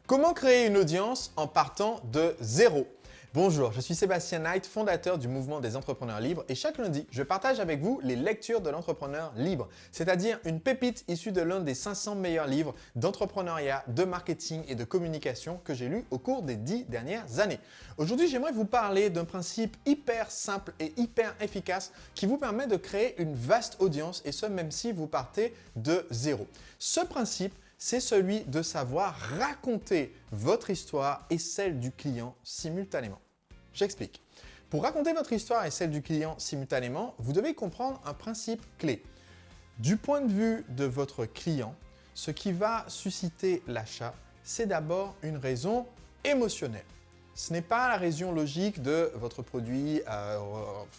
Comment créer une audience en partant de zéro? Bonjour, je suis Sébastien Knight, fondateur du mouvement des entrepreneurs libres et chaque lundi, je partage avec vous les lectures de l'entrepreneur libre, c'est-à-dire une pépite issue de l'un des 500 meilleurs livres d'entrepreneuriat, de marketing et de communication que j'ai lu au cours des 10 dernières années. Aujourd'hui, j'aimerais vous parler d'un principe hyper simple et hyper efficace qui vous permet de créer une vaste audience et ce même si vous partez de zéro. Ce principe, c'est celui de savoir raconter votre histoire et celle du client simultanément. J'explique. Pour raconter votre histoire et celle du client simultanément, vous devez comprendre un principe clé. Du point de vue de votre client, ce qui va susciter l'achat, c'est d'abord une raison émotionnelle. Ce n'est pas la raison logique de votre produit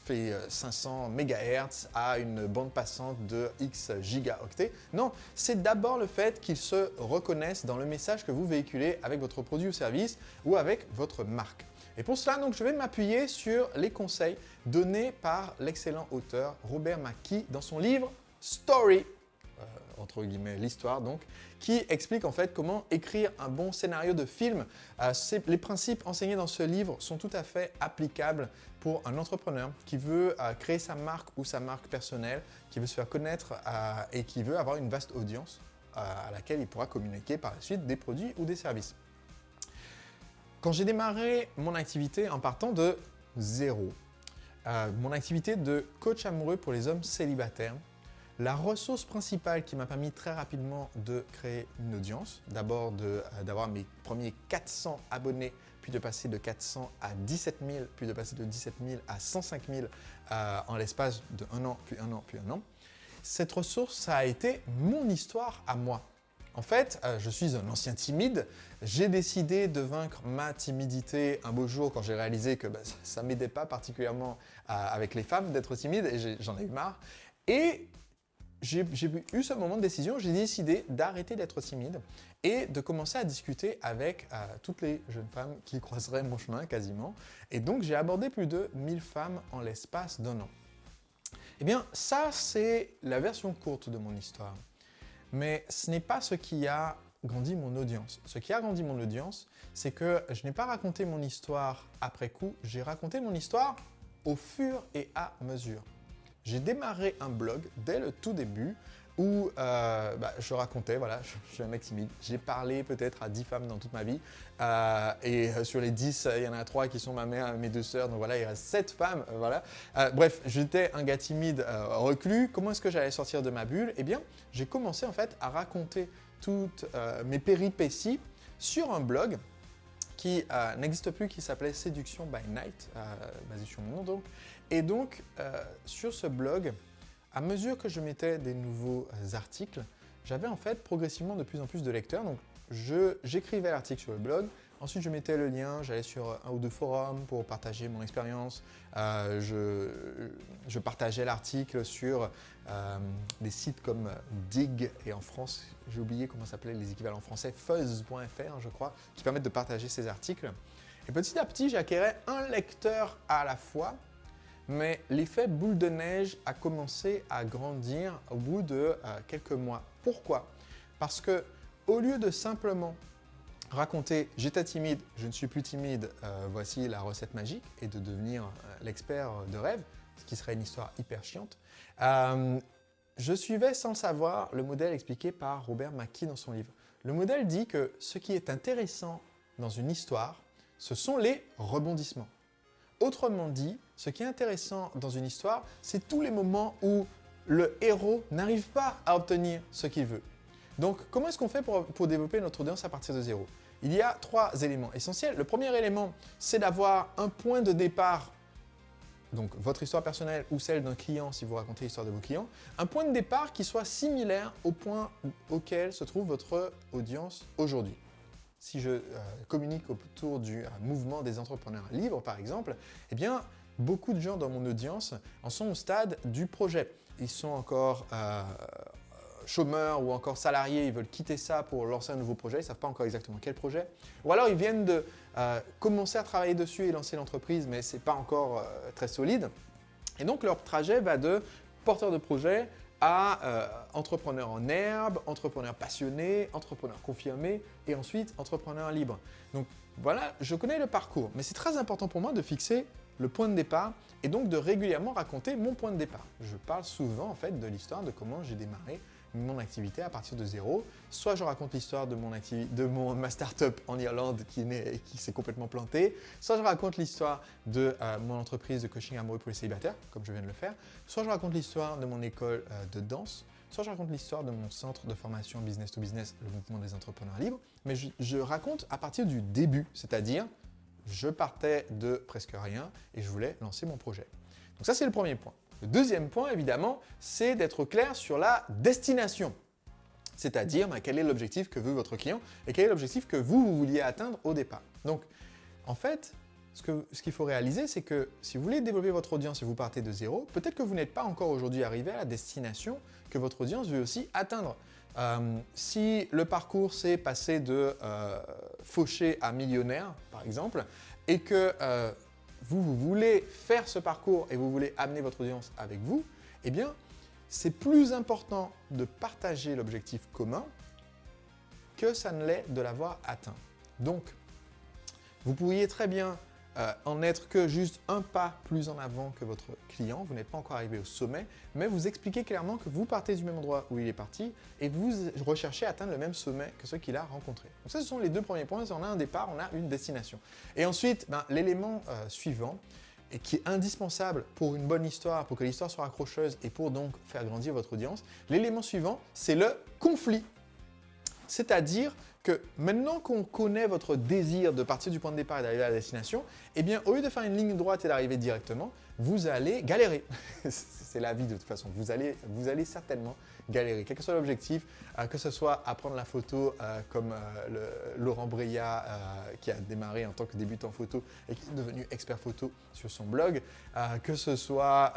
fait 500 MHz à une bande passante de X gigaoctets. Non, c'est d'abord le fait qu'ils se reconnaissent dans le message que vous véhiculez avec votre produit ou service ou avec votre marque. Et pour cela, donc, je vais m'appuyer sur les conseils donnés par l'excellent auteur Robert McKee dans son livre « Story ». Entre guillemets l'histoire donc, qui explique en fait comment écrire un bon scénario de film. Les principes enseignés dans ce livre sont tout à fait applicables pour un entrepreneur qui veut créer sa marque ou sa marque personnelle, qui veut se faire connaître et qui veut avoir une vaste audience à laquelle il pourra communiquer par la suite des produits ou des services. Quand j'ai démarré mon activité en partant de zéro, mon activité de coach amoureux pour les hommes célibataires, la ressource principale qui m'a permis très rapidement de créer une audience, d'abord d'avoir mes premiers 400 abonnés, puis de passer de 400 à 17 000, puis de passer de 17 000 à 105 000 en l'espace de un an, puis un an, puis un an. Cette ressource, ça a été mon histoire à moi. En fait, je suis un ancien timide. J'ai décidé de vaincre ma timidité un beau jour quand j'ai réalisé que ça ne m'aidait pas particulièrement avec les femmes d'être timide et j'en ai eu marre. Et j'ai eu ce moment de décision, j'ai décidé d'arrêter d'être timide et de commencer à discuter avec toutes les jeunes femmes qui croiseraient mon chemin quasiment. Et donc, j'ai abordé plus de 1000 femmes en l'espace d'un an. Eh bien, ça, c'est la version courte de mon histoire. Mais ce n'est pas ce qui a grandi mon audience. Ce qui a grandi mon audience, c'est que je n'ai pas raconté mon histoire après coup, j'ai raconté mon histoire au fur et à mesure. J'ai démarré un blog dès le tout début où je racontais, voilà, je suis un mec timide, j'ai parlé peut-être à 10 femmes dans toute ma vie et sur les 10, il y en a 3 qui sont ma mère et mes 2 sœurs, donc voilà, il reste 7 femmes, voilà. Bref, j'étais un gars timide reclus. Comment est-ce que j'allais sortir de ma bulle? Eh bien, j'ai commencé en fait à raconter toutes mes péripéties sur un blog qui n'existe plus, qui s'appelait Séduction by Night, basé sur mon nom donc. Et donc, sur ce blog, à mesure que je mettais des nouveaux articles, j'avais en fait progressivement de plus en plus de lecteurs. Donc, j'écrivais l'article sur le blog, ensuite je mettais le lien, j'allais sur un ou deux forums pour partager mon expérience, je partageais l'article sur des sites comme Dig et en France, j'ai oublié comment s'appelaient les équivalents français, fuzz.fr je crois, qui permettent de partager ces articles. Et petit à petit, j'acquérais un lecteur à la fois, mais l'effet boule de neige a commencé à grandir au bout de quelques mois. Pourquoi? Parce que au lieu de simplement raconter « j'étais timide, je ne suis plus timide, voici la recette magique » et de devenir l'expert de rêve, ce qui serait une histoire hyper chiante, je suivais sans le savoir le modèle expliqué par Robert McKee dans son livre. Le modèle dit que ce qui est intéressant dans une histoire, ce sont les rebondissements. Autrement dit, ce qui est intéressant dans une histoire, c'est tous les moments où le héros n'arrive pas à obtenir ce qu'il veut. Donc, comment est-ce qu'on fait pour développer notre audience à partir de zéro? Il y a 3 éléments essentiels. Le premier élément, c'est d'avoir un point de départ, donc votre histoire personnelle ou celle d'un client si vous racontez l'histoire de vos clients, un point de départ qui soit similaire au point auquel se trouve votre audience aujourd'hui. Si je communique autour du mouvement des entrepreneurs libres, par exemple, eh bien, beaucoup de gens dans mon audience en sont au stade du projet. Ils sont encore chômeurs ou encore salariés, ils veulent quitter ça pour lancer un nouveau projet, ils ne savent pas encore exactement quel projet. Ou alors, ils viennent de commencer à travailler dessus et lancer l'entreprise, mais ce n'est pas encore très solide. Et donc, leur trajet va de porteur de projet à entrepreneur en herbe, entrepreneur passionné, entrepreneur confirmé et ensuite entrepreneur libre. Donc voilà, je connais le parcours, mais c'est très important pour moi de fixer le point de départ et donc de régulièrement raconter mon point de départ. Je parle souvent en fait de l'histoire de comment j'ai démarré mon activité à partir de zéro. Soit je raconte l'histoire de ma start-up en Irlande qui s'est complètement plantée, soit je raconte l'histoire de mon entreprise de coaching amoureux pour les célibataires, comme je viens de le faire, soit je raconte l'histoire de mon école de danse, soit je raconte l'histoire de mon centre de formation business to business, le mouvement des entrepreneurs libres, mais je raconte à partir du début, c'est-à-dire je partais de presque rien et je voulais lancer mon projet. Donc ça, c'est le premier point. Le deuxième point, évidemment, c'est d'être clair sur la destination. C'est-à-dire quel est l'objectif que veut votre client et quel est l'objectif que vous vouliez atteindre au départ. Donc, en fait, ce qu'il faut réaliser, c'est que si vous voulez développer votre audience et vous partez de zéro, peut-être que vous n'êtes pas encore aujourd'hui arrivé à la destination que votre audience veut aussi atteindre. Si le parcours, c'est passer de fauché à millionnaire, par exemple, et que vous voulez faire ce parcours et vous voulez amener votre audience avec vous, eh bien, c'est plus important de partager l'objectif commun que ça ne l'est de l'avoir atteint. Donc, vous pourriez très bien en être que juste un pas plus en avant que votre client, vous n'êtes pas encore arrivé au sommet, mais vous expliquez clairement que vous partez du même endroit où il est parti et vous recherchez à atteindre le même sommet que ceux qu'il a rencontrés. Donc ça, ce sont les deux premiers points. On a un départ, on a une destination. Et ensuite, l'élément suivant, et qui est indispensable pour une bonne histoire, pour que l'histoire soit accrocheuse et pour donc faire grandir votre audience, l'élément suivant, c'est le conflit. C'est-à-dire que maintenant qu'on connaît votre désir de partir du point de départ et d'arriver à la destination, eh bien, au lieu de faire une ligne droite et d'arriver directement, vous allez galérer. C'est la vie de toute façon. Vous allez certainement galérer, quel que soit l'objectif, que ce soit apprendre la photo comme Laurent Breillat qui a démarré en tant que débutant photo et qui est devenu expert photo sur son blog, que ce soit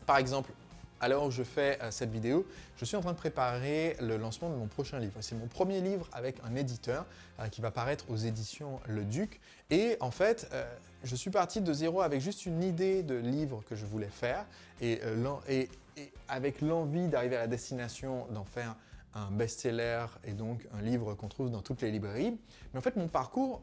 par exemple, à l'heure où je fais cette vidéo, je suis en train de préparer le lancement de mon prochain livre. C'est mon premier livre avec un éditeur qui va paraître aux éditions Le Duc. Et en fait, je suis parti de zéro avec juste une idée de livre que je voulais faire et avec l'envie d'arriver à la destination d'en faire un best-seller et donc un livre qu'on trouve dans toutes les librairies. Mais en fait, mon parcours,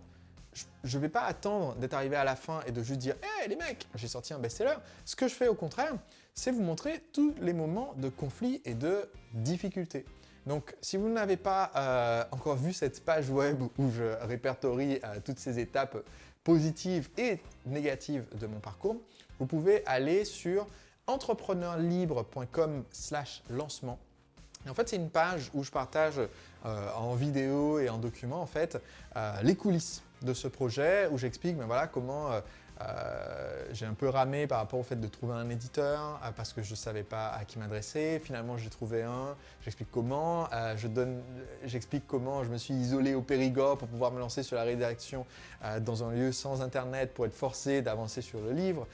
je ne vais pas attendre d'être arrivé à la fin et de juste dire « Hey les mecs, j'ai sorti un best-seller ». Ce que je fais au contraire, c'est vous montrer tous les moments de conflit et de difficulté. Donc, si vous n'avez pas encore vu cette page web où je répertorie toutes ces étapes positives et négatives de mon parcours, vous pouvez aller sur entrepreneurlibre.com/lancement. Et en fait, c'est une page où je partage en vidéo et en document en fait, les coulisses de ce projet, où j'explique comment j'ai un peu ramé par rapport au fait de trouver un éditeur parce que je ne savais pas à qui m'adresser. Finalement, j'ai trouvé un. J'explique comment. J'explique comment je me suis isolé au Périgord pour pouvoir me lancer sur la rédaction dans un lieu sans Internet pour être forcé d'avancer sur le livre.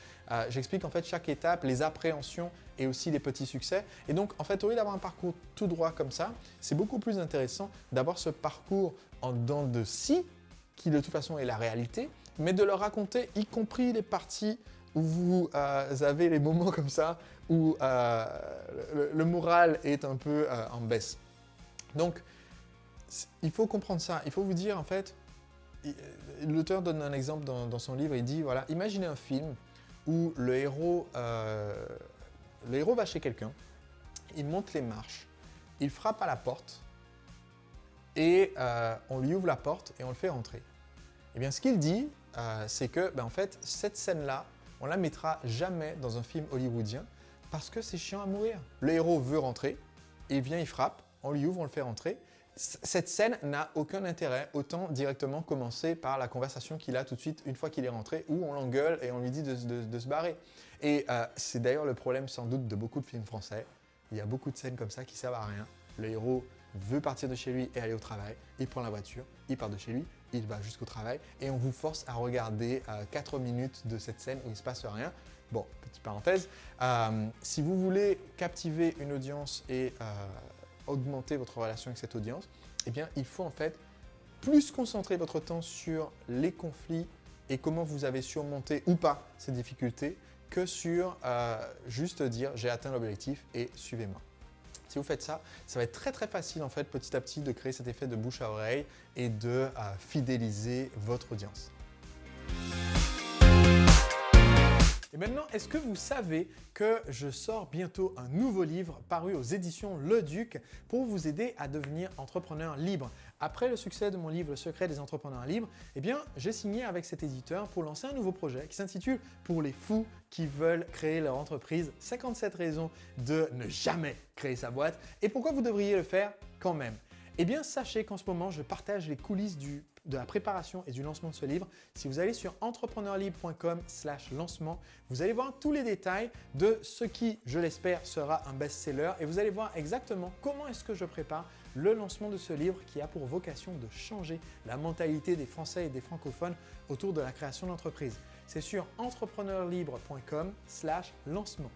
J'explique en fait chaque étape, les appréhensions et aussi les petits succès. Et donc, en fait, au lieu d'avoir un parcours tout droit comme ça, c'est beaucoup plus intéressant d'avoir ce parcours en dents de scie, qui de toute façon est la réalité, mais de le raconter, y compris les parties où vous avez les moments comme ça, où le moral est un peu en baisse. Donc, il faut comprendre ça. Il faut vous dire, en fait, l'auteur donne un exemple dans son livre, il dit, voilà, imaginez un film où le héros va chez quelqu'un, il monte les marches, il frappe à la porte, et on lui ouvre la porte et on le fait rentrer. Et bien, ce qu'il dit, c'est que, en fait, cette scène-là, on la mettra jamais dans un film hollywoodien parce que c'est chiant à mourir. Le héros veut rentrer, il vient, il frappe, on lui ouvre, on le fait rentrer. Cette scène n'a aucun intérêt, autant directement commencer par la conversation qu'il a tout de suite une fois qu'il est rentré, où on l'engueule et on lui dit de se barrer. Et c'est d'ailleurs le problème sans doute de beaucoup de films français. Il y a beaucoup de scènes comme ça qui servent à rien. Le héros veut partir de chez lui et aller au travail, il prend la voiture, il part de chez lui, il va jusqu'au travail et on vous force à regarder 4 minutes de cette scène où il ne se passe rien. Bon, petite parenthèse, si vous voulez captiver une audience et augmenter votre relation avec cette audience, eh bien, il faut en fait plus concentrer votre temps sur les conflits et comment vous avez surmonté ou pas ces difficultés que sur juste dire j'ai atteint l'objectif et suivez-moi. Si vous faites ça, ça va être très très facile en fait petit à petit de créer cet effet de bouche à oreille et de fidéliser votre audience. Et maintenant, est-ce que vous savez que je sors bientôt un nouveau livre paru aux éditions Le Duc pour vous aider à devenir entrepreneur libre? Après le succès de mon livre Le secret des entrepreneurs libres, eh bien, j'ai signé avec cet éditeur pour lancer un nouveau projet qui s'intitule « Pour les fous qui veulent créer leur entreprise, 57 raisons de ne jamais créer sa boîte et pourquoi vous devriez le faire quand même ». Eh bien, sachez qu'en ce moment, je partage les coulisses de la préparation et du lancement de ce livre. Si vous allez sur entrepreneurlibre.com/lancement, vous allez voir tous les détails de ce qui, je l'espère, sera un best-seller et vous allez voir exactement comment est-ce que je prépare le lancement de ce livre qui a pour vocation de changer la mentalité des Français et des francophones autour de la création d'entreprise. C'est sur entrepreneurlibre.com/lancement.